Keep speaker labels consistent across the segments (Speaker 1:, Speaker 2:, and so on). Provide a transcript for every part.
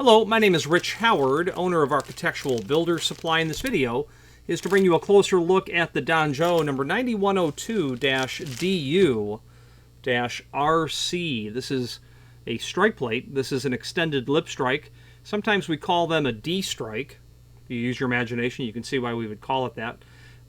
Speaker 1: Hello, my name is Rich Howard, owner of Architectural Builder Supply. In this video is to bring you a closer look at the Donjo number 9102-DU-RC. This is a strike plate. This is an extended lip strike. Sometimes we call them a D strike. If you use your imagination, you can see why we would call it that.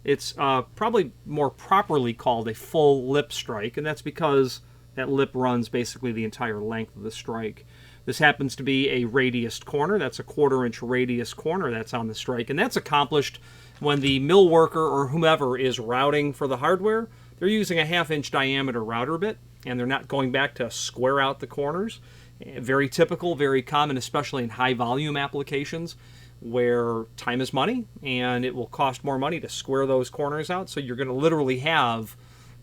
Speaker 1: It's probably more properly called a full lip strike, and that's because that lip runs basically the entire length of the strike. This happens to be a radiused corner. That's a 1/4-inch radius corner that's on the strike, and that's accomplished when the mill worker or whomever is routing for the hardware. They're using a 1/2-inch diameter router bit, and they're not going back to square out the corners. Very typical, very common, especially in high-volume applications where time is money, and it will cost more money to square those corners out. So you're going to literally have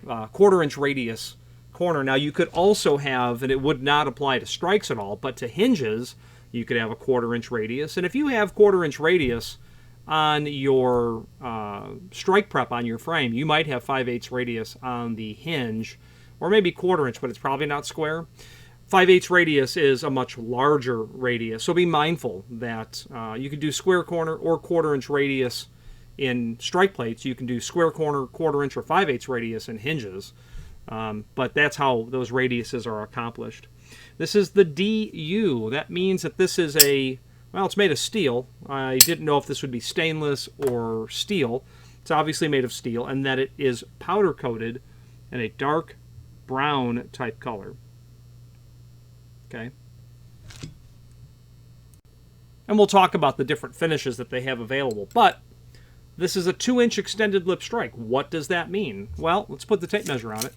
Speaker 1: a 1/4-inch radius corner. Now you could also have, and it would not apply to strikes at all, but to hinges, you could have a 1/4-inch radius. And if you have 1/4-inch radius on your strike prep on your frame, you might have 5/8 radius on the hinge, or maybe 1/4-inch, but it's probably not square. 5/8 radius is a much larger radius, so be mindful that you can do square corner or 1/4-inch radius in strike plates. You can do square corner, 1/4-inch, or 5/8 radius in hinges. But that's how those radiuses are accomplished. This is the DU. That means that this is well, it's made of steel. I didn't know if this would be stainless or steel. It's obviously made of steel, and that it is powder coated in a dark brown type color. Okay. And we'll talk about the different finishes that they have available. But this is a 2-inch extended lip strike. What does that mean? Well, let's put the tape measure on it.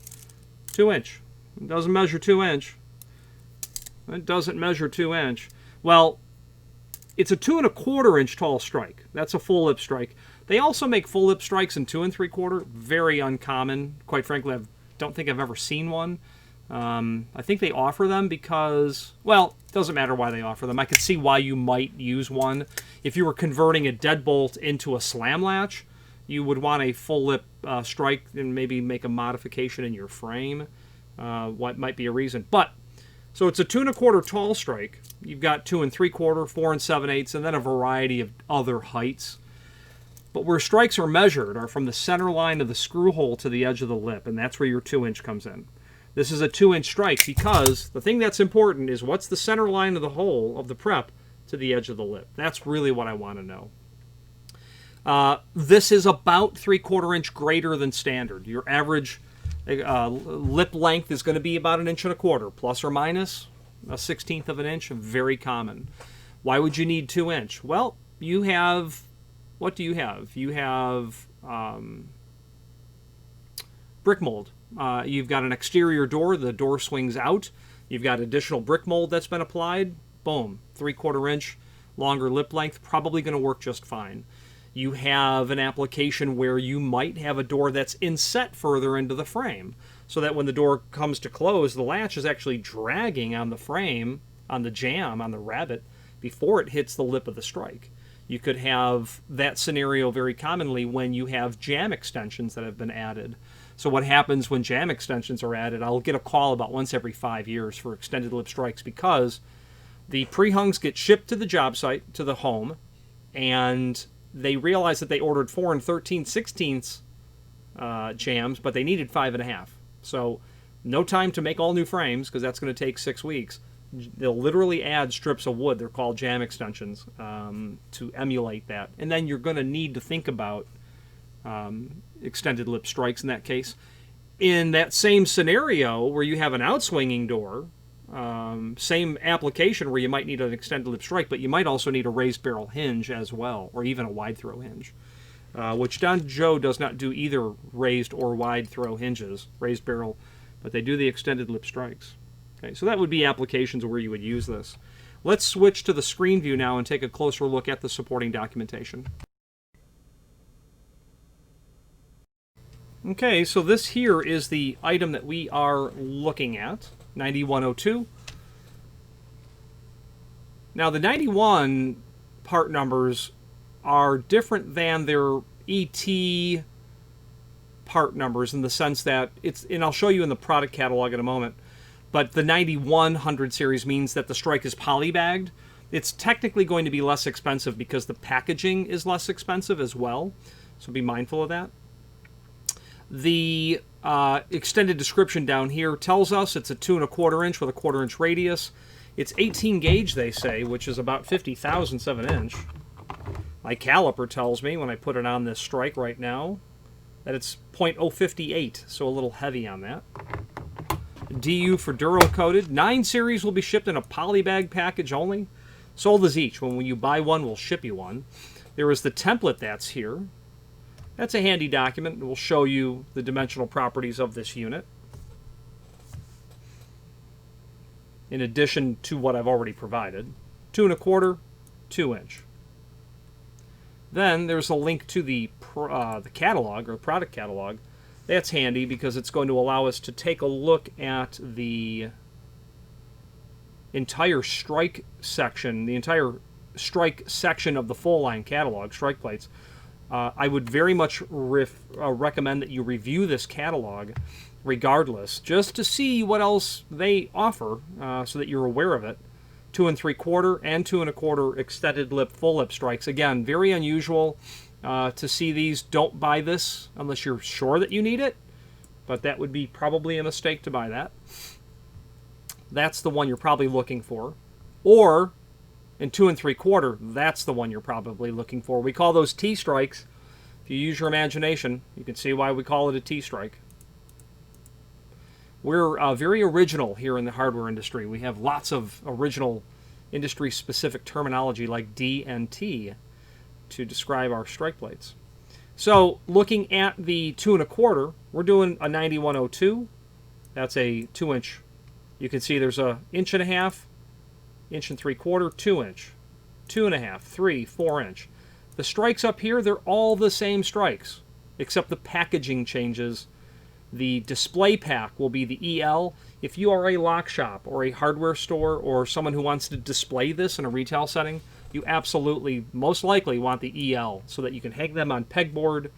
Speaker 1: 2-inch. It doesn't measure 2-inch. It doesn't measure 2-inch. Well, it's a 2 1/4-inch tall strike. That's a full lip strike. They also make full lip strikes in 2 3/4. Very uncommon. Quite frankly, I don't think I've ever seen one. I think they offer them because, well, it doesn't matter why they offer them. I could see why you might use one. If you were converting a deadbolt into a slam latch, you would want a full lip strike and maybe make a modification in your frame. What might be a reason. But, so it's a 2 1/4 tall strike. You've got 2 3/4, 4 7/8, and then a variety of other heights. But where strikes are measured are from the center line of the screw hole to the edge of the lip, and that's where your 2-inch comes in. This is a 2-inch strike because the thing that's important is what's the center line of the hole of the prep to the edge of the lip. That's really what I want to know. This is about 3/4 inch greater than standard. Your average lip length is going to be about 1 1/4 inches, plus or minus a 1/16 of an inch. Very common. Why would you need 2-inch? Well, you have, what do you have? You have brick mold. You've got an exterior door. The door swings out. You've got additional brick mold that's been applied. Boom. 3/4 inch longer lip length. Probably going to work just fine. You have an application where you might have a door that's inset further into the frame, so that when the door comes to close, the latch is actually dragging on the frame, on the jamb, on the rabbet, before it hits the lip of the strike. You could have that scenario very commonly when you have jamb extensions that have been added. So what happens when jamb extensions are added, I'll get a call about once every 5 years for extended lip strikes because the pre-hungs get shipped to the job site, to the home, and they realize that they ordered 4 13/16 jambs, but they needed 5.5. So no time to make all new frames because that's going to take 6 weeks. They'll literally add strips of wood. They're called jamb extensions to emulate that. And then you're going to need to think about extended lip strikes in that case. In that same scenario where you have an outswinging door, same application where you might need an extended lip strike, but you might also need a raised barrel hinge as well, or even a wide throw hinge, which Donjo does not do either raised or wide throw hinges, raised barrel, but they do the extended lip strikes. Okay, so that would be applications where you would use this. Let's switch to the screen view now and take a closer look at the supporting documentation. Okay, so this here is the item that we are looking at, 9102. Now the 91 part numbers are different than their ET part numbers in the sense that it's, and I'll show you in the product catalog in a moment, but the 9100 series means that the strike is polybagged. It's technically going to be less expensive because the packaging is less expensive as well, so be mindful of that. The extended description down here tells us it's a 2 1/4 inch with a 1/4 inch radius. It's 18 gauge, they say, which is about 50 thousandths of an inch. My caliper tells me when I put it on this strike right now that it's .058, so a little heavy on that. DU for Duro Coated. 9 series will be shipped in a polybag package only. Sold as each. When you buy one, we'll ship you one. There is the template that's here. That's a handy document. It will show you the dimensional properties of this unit, in addition to what I've already provided. 2 1/4, 2 inch. Then there's a link to the catalog, or product catalog. That's handy because it's going to allow us to take a look at the entire strike section, the entire strike section of the full line catalog, strike plates. I would very much recommend that you review this catalog regardless, just to see what else they offer so that you're aware of it. 2 3/4 and 2 1/4 extended lip, full lip strikes. Again, very unusual to see these. Don't buy this unless you're sure that you need it, but that would be probably a mistake to buy that. That's the one you're probably looking for. Or in 2 3/4, that's the one you're probably looking for. We call those T-strikes. If you use your imagination, you can see why we call it a T-strike. We're very original here in the hardware industry. We have lots of original industry-specific terminology like D and T to describe our strike plates. So looking at the 2 1/4, we're doing a 9102. That's a 2 inch. You can see there's a 1.5 inch, 1 3/4, 2 inch, 2.5, 3, 4 inch. The strikes up here, they're all the same strikes, except the packaging changes. The display pack will be the EL. If you are a lock shop or a hardware store or someone who wants to display this in a retail setting, you absolutely, most likely, want the EL so that you can hang them on pegboard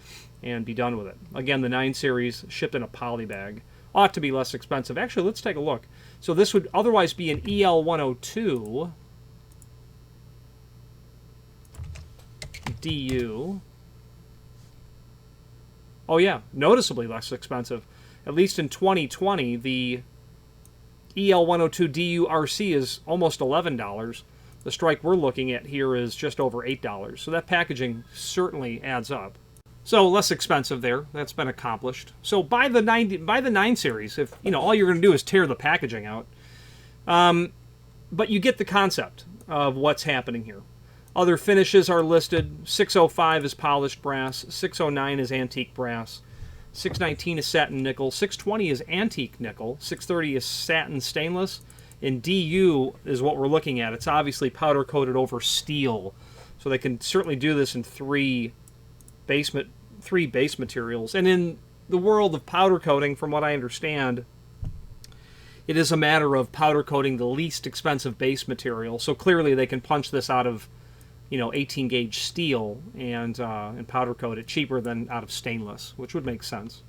Speaker 1: and be done with it. Again, the 9 series shipped in a poly bag. Ought to be less expensive. Actually, let's take a look. So this would otherwise be an EL 102 DU. Oh yeah, noticeably less expensive. At least in 2020, the EL 102 DU RC is almost $11. The strike we're looking at here is just over $8. So that packaging certainly adds up. So less expensive there. That's been accomplished. So buy the 9 series. If all you're going to do is tear the packaging out, but you get the concept of what's happening here. Other finishes are listed. 605 is polished brass. 609 is antique brass. 619 is satin nickel. 620 is antique nickel. 630 is satin stainless. And DU is what we're looking at. It's obviously powder coated over steel. So they can certainly do this in three base materials. And in the world of powder coating, from what I understand, it is a matter of powder coating the least expensive base material. So clearly they can punch this out of 18 gauge steel and powder coat it cheaper than out of stainless, which would make sense.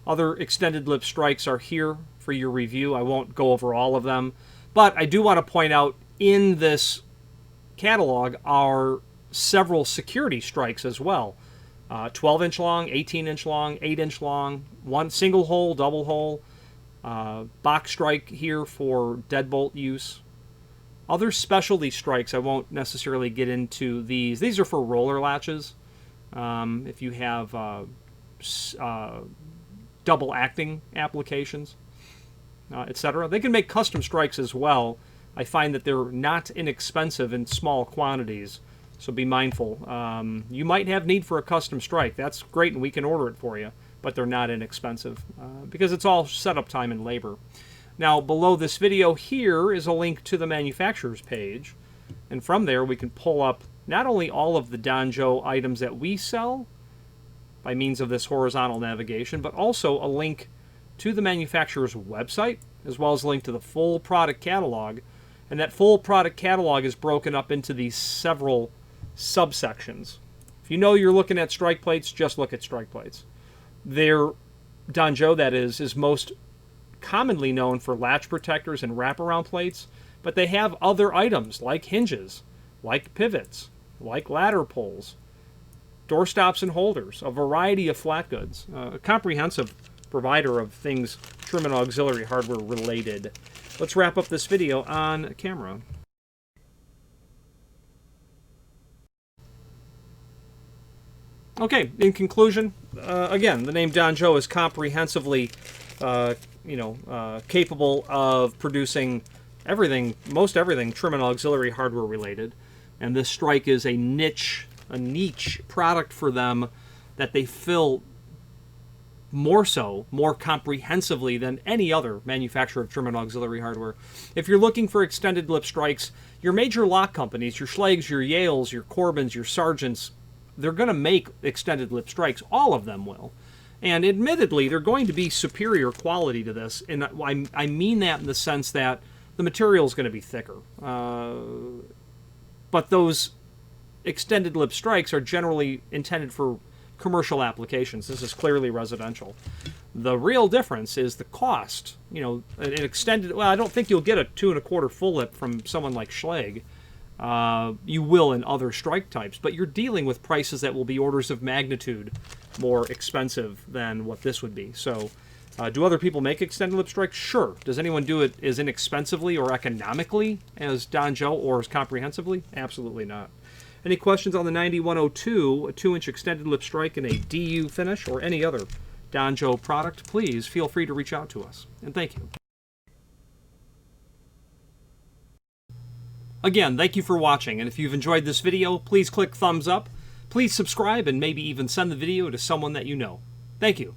Speaker 1: Other extended lip strikes are here for your review. I won't go over all of them, but I do want to point out in this catalog are several security strikes as well. 12-inch long, 18-inch long, 8-inch long, one single hole, double hole, box strike here for deadbolt use. Other specialty strikes, I won't necessarily get into these. These are for roller latches. If you have double acting applications, etc. They can make custom strikes as well. I find that they're not inexpensive in small quantities, so be mindful. You might have need for a custom strike. That's great, and we can order it for you, but they're not inexpensive because it's all setup time and labor. Now, below this video here is a link to the manufacturer's page, and from there we can pull up not only all of the Donjo items that we sell by means of this horizontal navigation, but also a link to the manufacturer's website, as well as a link to the full product catalog. And that full product catalog is broken up into these several subsections. If you know you're looking at strike plates, just look at strike plates. Their Donjo, that is most commonly known for latch protectors and wraparound plates, But they have other items like hinges, like pivots, like ladder pulls, door stops and holders, a variety of flat goods, a comprehensive provider of things trim and auxiliary hardware related. Let's wrap up this video on camera. Okay, in conclusion, again, the name Danjo is comprehensively, capable of producing everything, most everything trim and auxiliary hardware related. And this Strike is a niche product for them that they fill more comprehensively than any other manufacturer of trim and auxiliary hardware. If you're looking for extended lip strikes, your major lock companies, your Schlags, your Yales, your Corbins, your Sargents, they're going to make extended lip strikes. All of them will. And admittedly, they're going to be superior quality to this. And I mean that in the sense that the material is going to be thicker. But those extended lip strikes are generally intended for commercial applications. This is clearly residential. The real difference is the cost. An extended, well, I don't think you'll get a 2 1/4 full lip from someone like Schlage. You will in other strike types, but you're dealing with prices that will be orders of magnitude more expensive than what this would be. So, do other people make extended lip strikes? Sure. Does anyone do it as inexpensively or economically as Danjo or as comprehensively? Absolutely not. Any questions on the 9102, a 2-inch extended lip strike in a DU finish, or any other Danjo product? Please feel free to reach out to us. And thank you. Again, thank you for watching, and if you've enjoyed this video, please click thumbs up, please subscribe, and maybe even send the video to someone that you know. Thank you.